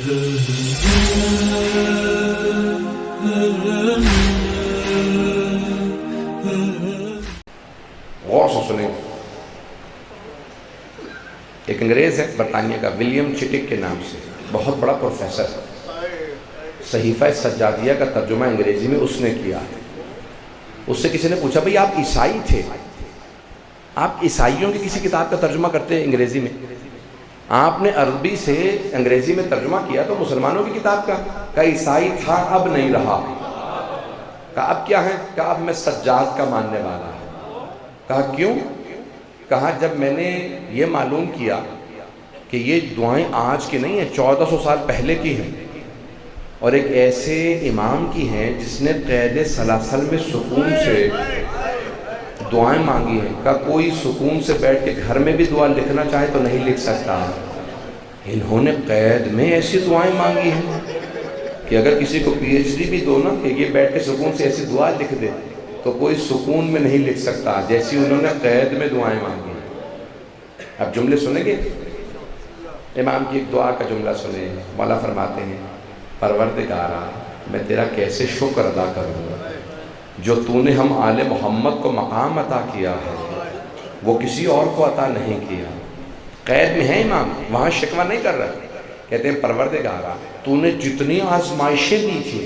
غور سے سنیں، ایک انگریز ہے برطانیہ کا، ولیم چٹک کے نام سے، بہت بڑا پروفیسر، صحیفہ سجادیہ کا ترجمہ انگریزی میں اس نے کیا۔ اس سے کسی نے پوچھا بھئی آپ عیسائی تھے، آپ عیسائیوں کی کسی کتاب کا ترجمہ کرتے ہیں انگریزی میں، آپ نے عربی سے انگریزی میں ترجمہ کیا تو مسلمانوں کی کتاب کا، کہا عیسائی تھا اب نہیں رہا، کہا اب کیا ہے، کہا اب میں سجاد کا ماننے والا ہوں۔ کہا کیوں؟ کہا جب میں نے یہ معلوم کیا کہ یہ دعائیں آج کی نہیں ہیں، 1400 سال پہلے کی ہیں، اور ایک ایسے امام کی ہیں جس نے قید سلاسل میں سکون سے دعائیں مانگی ہیں، کہا کوئی سکون سے بیٹھ کے گھر میں بھی دعا لکھنا چاہے تو نہیں لکھ سکتا، انہوں نے قید میں ایسی دعائیں مانگی ہیں کہ اگر کسی کو پی ایچ ڈی بھی دو نا کہ یہ بیٹھ کے سکون سے ایسی دعا لکھ دے تو کوئی سکون میں نہیں لکھ سکتا، جیسی انہوں نے قید میں دعائیں مانگی ہیں۔ اب جملے سنیں گے، امام کی ایک دعا کا جملہ سنیں، مولا فرماتے ہیں پروردگارا میں تیرا کیسے شکر ادا کروں جو تو نے ہم آل محمد کو مقام عطا کیا ہے، وہ کسی اور کو عطا نہیں کیا۔ قید میں ہے امام، وہاں شکوہ نہیں کر رہا، کہتے ہیں پروردگارا تو نے جتنی آزمائشیں دی تھی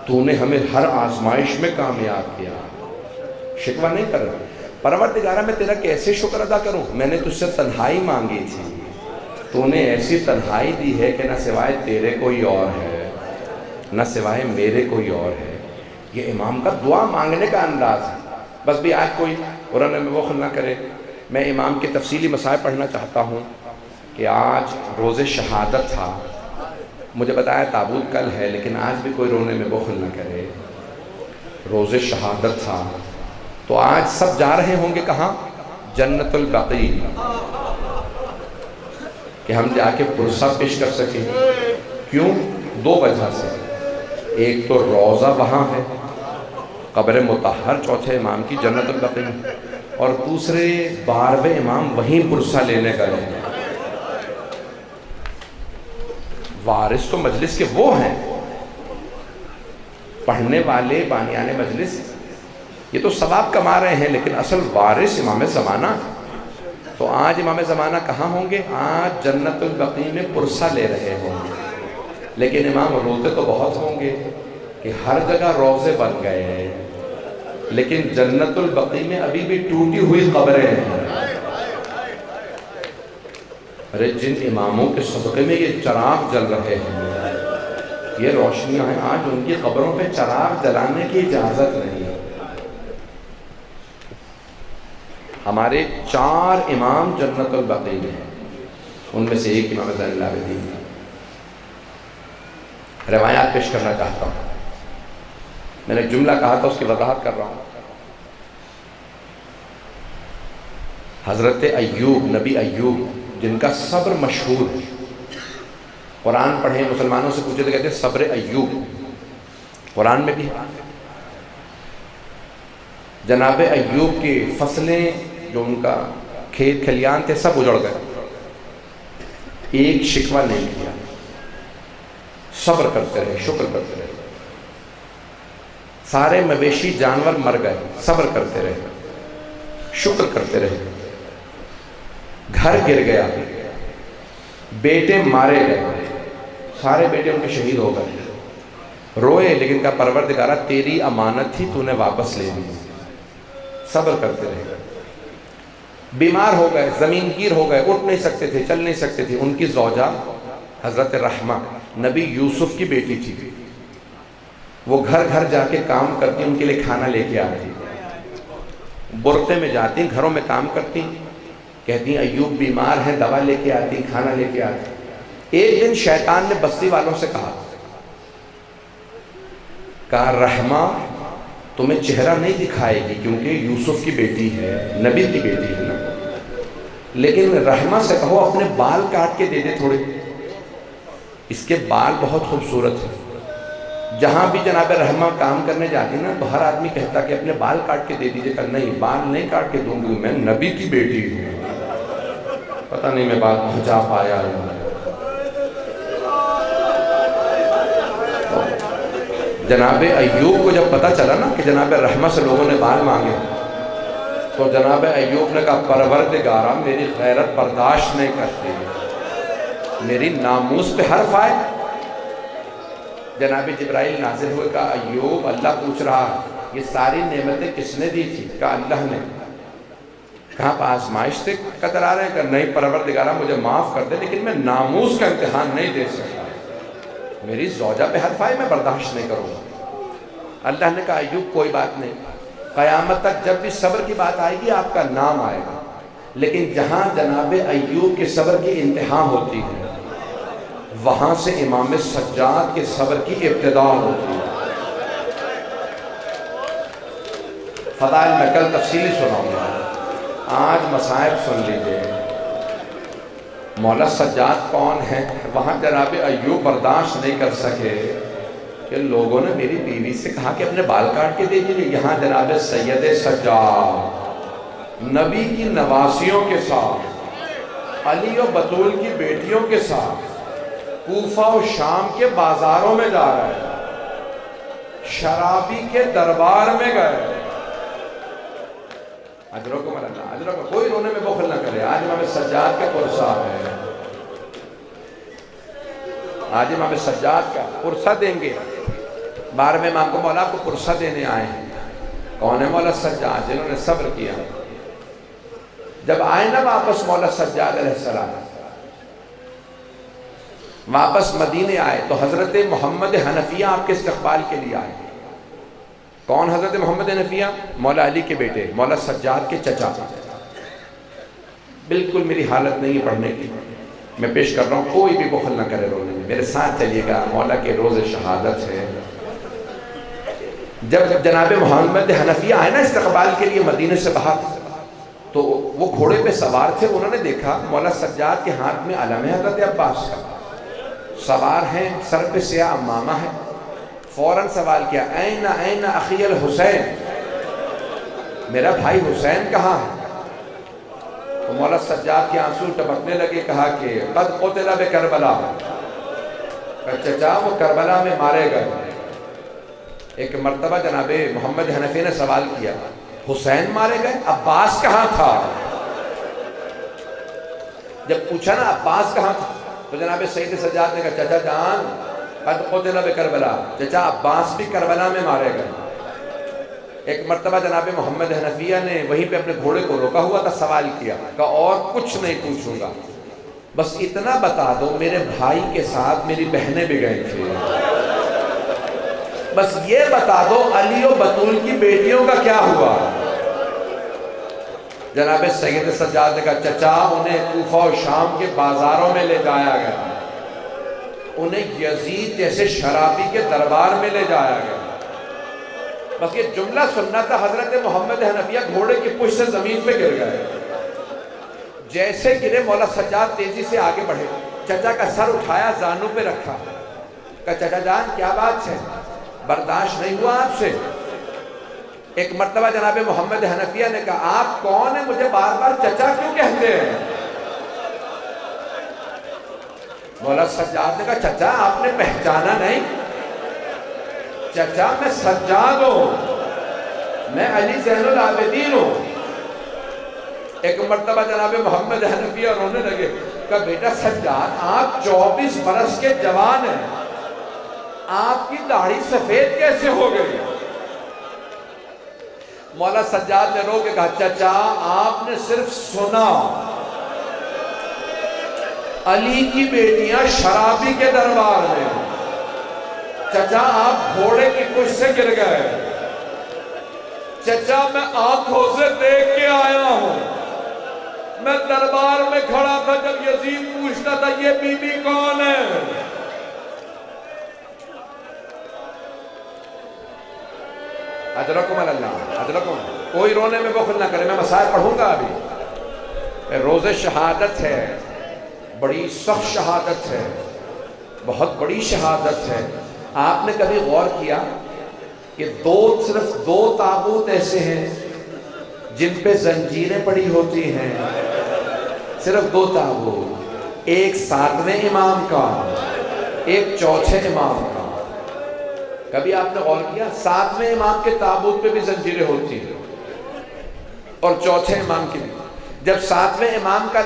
تو نے ہمیں ہر آزمائش میں کامیاب کیا، شکوہ نہیں کر رہا۔ پروردگارا میں تیرا کیسے شکر ادا کروں، میں نے تجھ سے تنہائی مانگی تھی، تو نے ایسی تنہائی دی ہے کہ نہ سوائے تیرے کوئی اور ہے نہ سوائے میرے کوئی اور ہے۔ یہ امام کا دعا مانگنے کا انداز ہے۔ بس بھی آج کوئی قرآن میں بخل نہ کرے، میں امام کے تفصیلی مسائل پڑھنا چاہتا ہوں کہ آج روز شہادت تھا، مجھے بتایا تابوت کل ہے، لیکن آج بھی کوئی رونے میں بخل نہ کرے، روز شہادت تھا تو آج سب جا رہے ہوں گے کہاں؟ جنت البقیع، کہ ہم جا کے پرسہ پیش کر سکیں۔ کیوں؟ دو وجہ سے، ایک تو روضہ وہاں ہے، قبر مطہر چوتھے امام کی جنت البقیع، اور دوسرے 12ویں امام وہیں پرسہ لینے گئے ہیں۔ وارث تو مجلس کے وہ ہیں، پڑھنے والے بانیان مجلس یہ تو ثواب کما رہے ہیں، لیکن اصل وارث امام زمانہ۔ تو آج امام زمانہ کہاں ہوں گے؟ آج جنت البقیع میں پرسہ لے رہے ہوں گے، لیکن امام روتے تو بہت ہوں گے کہ ہر جگہ روضے بن گئے ہیں، لیکن جنت البقیع میں ابھی بھی ٹوٹی ہوئی قبریں ہیں۔ ارے جن اماموں کے صدقے میں یہ چراغ جل رہے ہیں، یہ روشنیاں ہیں، آج ان کی قبروں پہ چراغ جلانے کی اجازت نہیں ہے۔ ہمارے 4 امام جنت البقیع میں ہیں، ان میں سے ایک امام زین العابدین۔ روایات پیش کرنا چاہتا ہوں، میں نے جملہ کہا تھا اس کی وضاحت کر رہا ہوں۔ حضرت ایوب، نبی ایوب جن کا صبر مشہور ہے، قرآن پڑھیں، مسلمانوں سے پوچھے تو کہتے ہیں صبر ایوب، قرآن میں بھی جناب ایوب کی فصلیں جو ان کا کھیت کھلیان تھے سب اجڑ گئے، ایک شکوہ نہیں کیا، صبر کرتے رہے، شکر کرتے رہے۔ سارے مویشی جانور مر گئے، صبر کرتے رہے، شکر کرتے رہے۔ گھر گر گیا، بیٹے مارے گئے، سارے بیٹے ان کے شہید ہو گئے، روئے لیکن کہا پروردگارا تیری امانت تھی، تو نے واپس لے لی، صبر کرتے رہے۔ بیمار ہو گئے، زمین گیر ہو گئے، اٹھ نہیں سکتے تھے، چل نہیں سکتے تھے۔ ان کی زوجہ حضرت رحمہ نبی یوسف کی بیٹی تھی، وہ گھر گھر جا کے کام کرتی، ان کے لیے کھانا لے کے آتی، برقعے میں جاتی، گھروں میں کام کرتی، کہتی ایوب بیمار ہیں، دوا لے کے آتی، کھانا لے کے آتی۔ ایک دن شیطان نے بستی والوں سے کہا رحمہ تمہیں چہرہ نہیں دکھائے گی کیونکہ یوسف کی بیٹی ہے، نبی کی بیٹی ہے نا، لیکن رحمہ سے کہو اپنے بال کاٹ کے دے دے تھوڑے، اس کے بال بہت خوبصورت ہیں۔ جہاں بھی جناب رحمہ کام کرنے جاتی نا تو ہر آدمی کہتا کہ اپنے بال کاٹ کے دے دیجئے، کہ نہیں بال نہیں کاٹ کے دوں گی، میں نبی کی بیٹی ہوں۔ پتہ نہیں میں بات پہنچا پایا ہوں۔ جناب ایوب کو جب پتہ چلا نا کہ جناب رحمت سے لوگوں نے مال مانگے تو جناب ایوب نے کہا پروردگارا میری غیرت برداشت نہیں کرتی، میری ناموس پہ حرف آئے۔ جناب جبرائیل نازل ہوئے، کہا ایوب اللہ پوچھ رہا یہ ساری نعمتیں کس نے دی تھی؟ کہا اللہ نے۔ کہاں پہ آزمائش سے قطر آ رہے ہیں؟ کہ نہیں پروردگارہ مجھے معاف کر دے لیکن میں ناموس کا امتحان نہیں دے سکتا، میری زوجہ پہ حرف آئے میں برداشت نہیں کروں گا۔ اللہ نے کہا ایوب کوئی بات نہیں، قیامت تک جب بھی صبر کی بات آئے گی آپ کا نام آئے گا، لیکن جہاں جناب ایوب کے صبر کی انتہا ہوتی ہے وہاں سے امام سجاد کے صبر کی ابتدا ہوتی ہے۔ فضائل میں کل تفصیلی سناؤں گا، آج مصائب سن لیجئے۔ مولا سجاد کون ہے؟ وہاں جناب ایوب برداشت نہیں کر سکے کہ لوگوں نے میری بیوی سے کہا کہ اپنے بال کاٹ کے دے دیجئے، یہاں جناب سید سجاد نبی کی نواسیوں کے ساتھ، علی و بطول کی بیٹیوں کے ساتھ کوفہ و شام کے بازاروں میں جا رہے ہیں، شرابی کے دربار میں گئے۔ اجرکم اللہ، اجرکم، کوئی رونے میں بخل نہ کرے۔ آج امام سجاد کا پرسہ ہے، آج امام سجاد کا پرسہ دیں گے۔ 12ویں امام کو مولا کو پرسہ دینے آئے ہیں۔ کون ہے؟ مولا سجاد، جنہوں نے صبر کیا۔ جب آئے نا واپس مولا سجاد علیہ السلام واپس مدینے آئے تو حضرت محمد حنفیہ آپ کے استقبال کے لیے آئے۔ کون حضرت محمد حنفیہ؟ مولا علی کے بیٹے، مولا سجاد کے چچا۔ بالکل میری حالت نہیں ہے پڑھنے کی، میں پیش کر رہا ہوں، کوئی بھی بخل نہ کرے رونے میں، میرے ساتھ چلیے گا، مولا کے روز شہادت ہے۔ جب جناب محمد حنفیہ آئے نا استقبال کے لیے مدینے سے باہر تو وہ گھوڑے پہ سوار تھے، انہوں نے دیکھا مولا سجاد کے ہاتھ میں علم ہے حضرت عباس کا، سوار ہیں، سر پہ سیاہ امامہ ہے۔ فوراً سوال کیا، این این اخی الحسین، میرا بھائی حسین کہاں ہے؟ تو مولا سجاد کے آنسو ٹپکنے لگے، کہا کہ قد قتل بکربلا، چچا وہ کربلا میں مارے گئے۔ ایک مرتبہ جناب محمد حنفی نے سوال کیا، حسین مارے گئے؟ عباس کہاں تھا؟ جب پوچھا نا عباس کہاں تھا تو جناب سید سجاد نے کہا چچا جان قد قتل بکربلا، چچا عباس بھی کربلا میں مارے گئے۔ ایک مرتبہ جناب محمد حنفیہ نے وہیں پہ اپنے گھوڑے کو روکا ہوا تھا، سوال کیا، کہا اور کچھ نہیں پوچھوں گا، بس اتنا بتا دو میرے بھائی کے ساتھ میری بہنیں بھی گئی تھی، بس یہ بتا دو علی و بطول کی بیٹیوں کا کیا ہوا؟ جناب سید سجاد نے کہا چچا انہیں کوفہ و شام کے بازاروں میں لے جایا گیا، انہیں یزید جیسے شرابی کے دربار میں لے جایا گیا۔ بس یہ جملہ سننا تھا، حضرت محمد حنفیہ گھوڑے کی پشت سے زمین پہ گر گئے۔ جیسے گرے مولا سجاد تیزی سے آگے بڑھے، چچا کا سر اٹھایا زانوں پہ رکھا، کہا چچا جان کیا بات ہے، برداشت نہیں ہوا آپ سے؟ ایک مرتبہ جناب محمد حنفیہ نے کہا آپ کون ہیں، مجھے بار بار چچا کیوں کہتے ہیں؟ مولا سجاد نے کہا چچا آپ نے پہچانا نہیں؟ چچا میں سجاد ہوں، میں علی زین العابدین ہوں۔ ایک مرتبہ جناب محمد حنفیہ رونے لگے، کہا بیٹا سجاد آپ 24 برس کے جوان ہیں، آپ کی داڑھی سفید کیسے ہو گئی؟ مولا سجاد نے رو کے کہا چچا آپ نے صرف سنا علی کی بیٹیاں شرابی کے دربار میں، چچا آپ گھوڑے کی پشت سے گر گئے، چچا میں آنکھوں سے دیکھ کے آیا ہوں، میں دربار میں کھڑا تھا جب یزید پوچھتا تھا یہ بی بی کون ہے؟ اجرکم اللہ، اجرکم، کوئی رونے میں بخل نہ کرے، میں مسائل پڑھوں گا ابھی۔ روز شہادت ہے، بڑی سخت شہادت ہے، بہت بڑی شہادت ہے۔ آپ نے کبھی غور کیا کہ صرف دو تابوت ایسے ہیں جن پہ زنجیریں پڑی ہوتی ہیں، صرف 2 تابوت، ایک 7ویں امام کا، ایک 4تھے امام کا۔ کبھی آپ نے غور کیا 7ویں امام کے تابوت پہ بھی زنجیریں ہوتی ہیں اور چوتھے امام کی بھی. جب 7ویں امام کا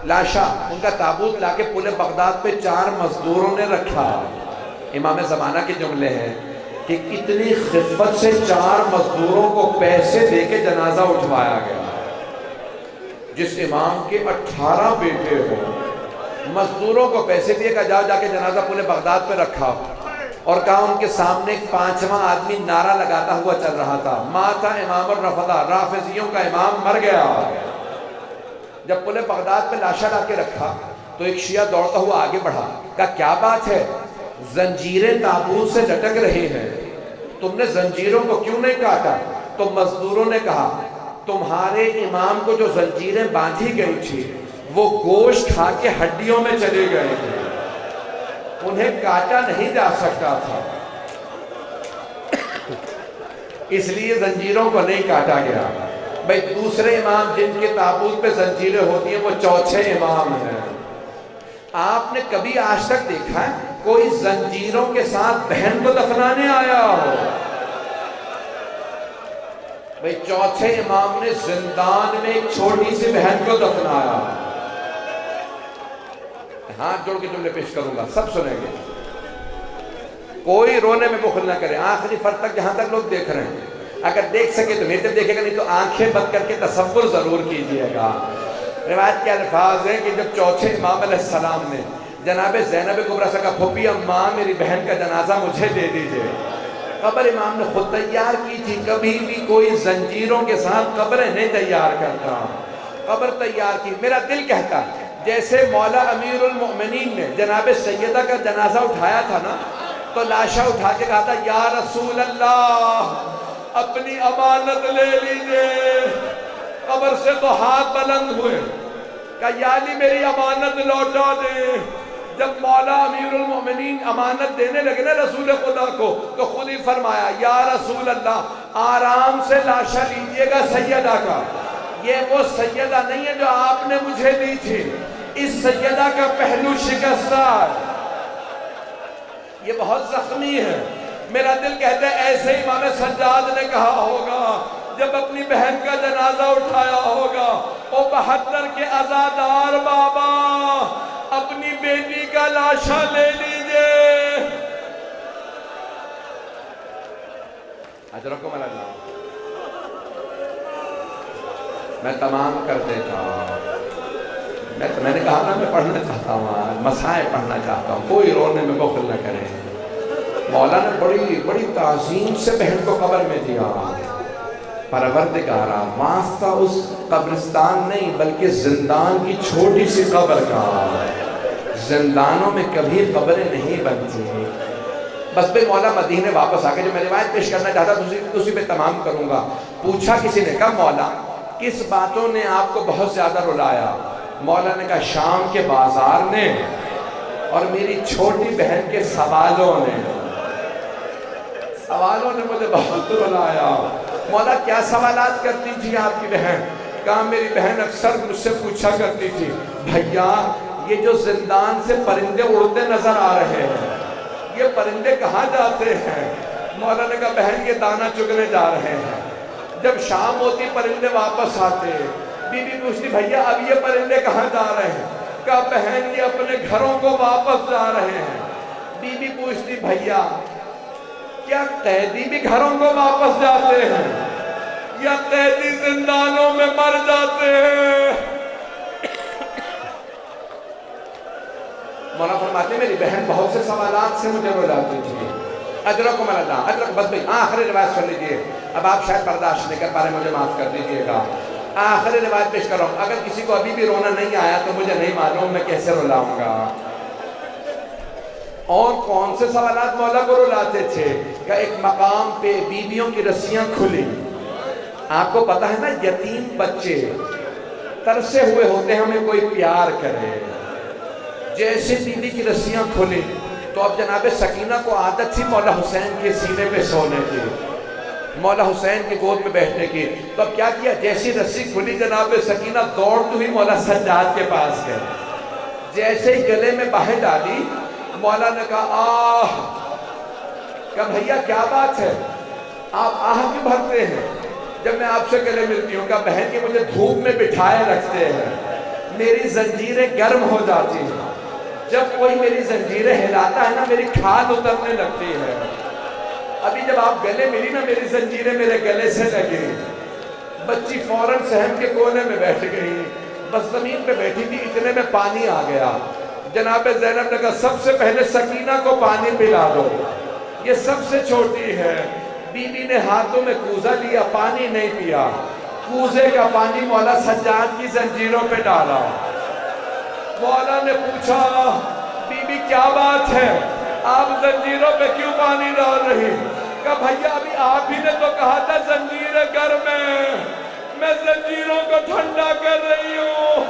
لاشا ان کا تابوت لا کے پل بغداد پہ 4 مزدوروں نے رکھا. امام زمانہ کے جملے ہیں کہ کتنی خفت سے 4 مزدوروں کو پیسے دے کے جنازہ اٹھوایا گیا. جس امام کے 18 بیٹے ہوں مزدوروں کو پیسے دیے کہ جاؤ جا کے جنازہ پل بغداد پہ رکھا اور کہا ان کے سامنے ایک 5واں آدمی نعرہ لگاتا ہوا چل رہا تھا ماتا امام الرفضہ رافضیوں کا امام مر گیا. جب پل بغداد پہ لاشا لا کے رکھا تو ایک شیعہ دوڑتا ہوا آگے بڑھا کہا کیا بات ہے زنجیریں تابوت سے لٹک رہی ہیں تم نے زنجیروں کو کیوں نہیں کاٹا؟ تو مزدوروں نے کہا تمہارے امام کو جو زنجیریں باندھی گئی تھی وہ گوشت کھا کے ہڈیوں میں چلے گئے تھے انہیں کاٹا نہیں جا سکتا تھا اس لیے زنجیروں کو نہیں کاٹا گیا. بھئی دوسرے امام جن کے تابوت پہ زنجیریں ہوتی ہیں وہ چوتھے امام ہیں. آپ نے کبھی آج تک دیکھا ہے کوئی زنجیروں کے ساتھ بہن کو دفنانے آیا ہو؟ بھئی چوتھے امام نے زندان میں ایک چھوٹی سی بہن کو دفنایا. ہاتھ جوڑ کے جملے پیش کروں گا سب سنیں گے. کوئی رونے میں بخل نہ کرے آخری فرد تک جہاں تک لوگ دیکھ رہے ہیں اگر دیکھ سکے تو میرے دیکھے گا نہیں تو آنکھیں بند کر کے تصور ضرور کیجئے گا. روایت کے الفاظ ہیں کہ جب چوتھے امام علیہ السلام نے جناب زینب کبریٰ سے کہا پھوپھی اماں میری بہن کا جنازہ مجھے دے دیجئے. قبر امام نے خود تیار کی تھی. کبھی بھی کوئی زنجیروں کے ساتھ قبریں نہیں تیار کرتا قبر تیار کی. میرا دل کہتا جیسے مولا امیر المؤمنین نے جناب سیدہ کا جنازہ اٹھایا تھا نا تو لاشا اٹھا کے کہا تھا یا رسول اللہ اپنی امانت لے لیجئے. قبر سے تو ہاتھ بلند ہوئے کہا یا علی میری امانت لوٹا دے. جب مولا امیر المؤمنین امانت دینے لگے نا رسول خدا کو تو خود ہی فرمایا یا رسول اللہ آرام سے لاشا لیجئے گا سیدہ کا. یہ وہ سیدہ نہیں ہے جو آپ نے مجھے دی تھی. اس سیدہ کا پہلو شکستہ یہ بہت زخمی ہے. میرا دل کہتا ہے ایسے امام سجاد نے کہا ہوگا جب اپنی بہن کا جنازہ اٹھایا ہوگا او 72 کے عزادار بابا اپنی بیٹی کا لاشا لے لیجئے. اجرکم اللہ. میں تمام کر دیتا ہوں. میں نے کہا نا میں پڑھنا چاہتا ہوں مسائل پڑھنا چاہتا ہوں. کوئی رونے میں بخل نہ کرے. مولا نے بڑی تعظیم سے بہن کو قبر میں دیا. پروردگارا واسطہ اس قبرستان نہیں بلکہ زندان کی چھوٹی سی قبر کا. زندانوں میں کبھی قبریں نہیں بنتی. بس بے مولا مدینے واپس آ کے جو میں روایت پیش کرنا چاہتا اسی پہ تمام کروں گا. پوچھا کسی نے کہا مولا کس باتوں نے آپ کو بہت زیادہ رلایا؟ مولا نے کہا شام کے بازار نے اور میری چھوٹی بہن کے سوالوں نے مجھے بہت رلایا. مولا کیا سوالات کرتی تھی آپ کی بہن؟ کہا میری بہن اکثر مجھ سے پوچھا کرتی تھی بھیا یہ جو زندان سے پرندے اڑتے نظر آ رہے ہیں یہ پرندے کہاں جاتے ہیں؟ مولا نے کہا بہن یہ دانہ چگنے جا رہے ہیں. جب شام ہوتی پرندے واپس آتے. بی بی پوچھتی بھیا اب یہ پرندے کہاں جا رہے ہیں؟ کہا بہن یہ اپنے گھروں کو واپس جا رہے ہیں. بی بی پوچھتی بھیا کیا قیدی بھی گھروں کو واپس جاتے ہیں یا قیدی زندانوں میں مر جاتے ہیں؟ مولا فرماتے میری بہن بہت سے سوالات سے مجھے رلاتی تھی. اجرکم اللہ. اجرک بس بھئی آخری روایت سن لیجئے. اب آپ شاید برداشت نہیں کر پا رہے مجھے معاف کر دیجئے گا. آخری روایت پیش کر رہا ہوں. اگر کسی کو ابھی بھی رونا نہیں آیا تو مجھے نہیں معلوم میں کیسے رلاؤں گا. اور کون سے سوالات مولا کو رلاتے تھے کہ ایک مقام پہ بیویوں کی رسیاں کھلی. آپ کو پتا ہے نا یتیم بچے ترسے ہوئے ہوتے ہیں ہمیں کوئی پیار کرے. جیسے بیوی کی رسیاں کھلی تو اب جناب سکینہ کو عادت تھی مولا حسین کے سینے پہ سونے کی مولا حسین کی گود میں بیٹھنے کی. تو اب کیا کیا جیسی رسی کھلی جناب سکینہ دوڑتی ہوئی مولا سجاد کے پاس گئے. جیسے گلے میں باہیں ڈالی مولا نے کہا کہ بھیا کیا بات ہے، آپ آہ کیوں بھرتے ہیں جب میں آپ سے گلے ملتی ہوں؟ کہ بہن یہ مجھے دھوپ میں بٹھائے رکھتے ہیں، میری زنجیریں گرم ہو جاتی ہیں، جب کوئی میری زنجیریں ہلاتا ہے نا میری کھال اترنے لگتی ہے۔ ابھی جب آپ گلے ملی نا میری زنجیریں میرے گلے سے لگی، بچی فوراً صحن کے کونے میں بیٹھ گئی، بس زمین پہ بیٹھی تھی، اتنے میں پانی آ گیا۔ جناب زینب نے کہا سب سے پہلے سکینہ کو پانی پلا دو، یہ سب سے چھوٹی ہے۔ بی بی نے ہاتھوں میں کوزہ لیا، پانی نہیں پیا، کوزے کا پانی مولا سجاد کی زنجیروں پہ ڈالا۔ مولا نے پوچھا بی بی کیا بات ہے، آپ زنجیروں پہ کیوں پانی ڈال رہی؟ کہا بھیا ابھی آپ ہی نے تو کہا تھا زنجیریں گرم ہیں، میں زنجیروں کو ٹھنڈا کر رہی ہوں۔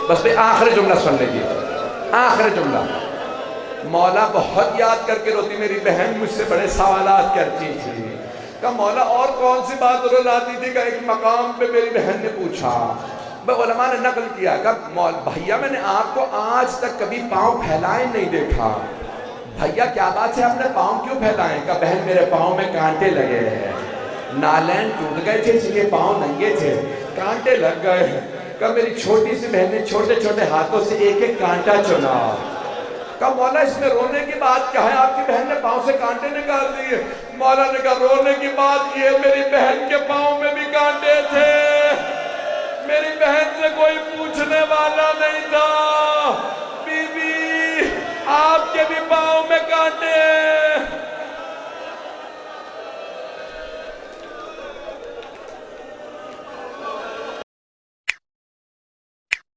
بس میں آخری جملہ سن لیجیے، آخری جملہ۔ مولا بہت یاد کر کے روتی، میری بہن مجھ سے بڑے سوالات کرتی تھی۔ کہا مولا اور کون سی بات رلاتی تھی؟ کہ ایک مقام پہ میری بہن نے پوچھا، علماء نے نقل کیا، کہ بھیا میں نے آپ کو آج تک کبھی پاؤں پھیلائے نہیں دیکھا۔ بھیا کیا بات ہے، آپ نے پاؤں کیوں پھیلائیں؟ کہ بہن میرے پاؤں میں کانٹے لگے ہیں، نالین ٹوٹ گئے تھے اس لیے پاؤں ننگے تھے، کانٹے لگ گئے ہیں۔ کہ میری چھوٹی سی بہن نے چھوٹے چھوٹے ہاتھوں سے ایک ایک کانٹا چنا۔ کہا مولا اس میں رونے کی بات کیا ہے، آپ کی بہن نے پاؤں سے کانٹے نکال دیے؟ مولا نے کہا رونے کی بات یہ، میری بہن کے پاؤں میں بھی کانٹے تھے، میری بہن سے کوئی پوچھنے والا نہیں تھا۔ بی بی آپ کے بھی پاؤں میں کانٹے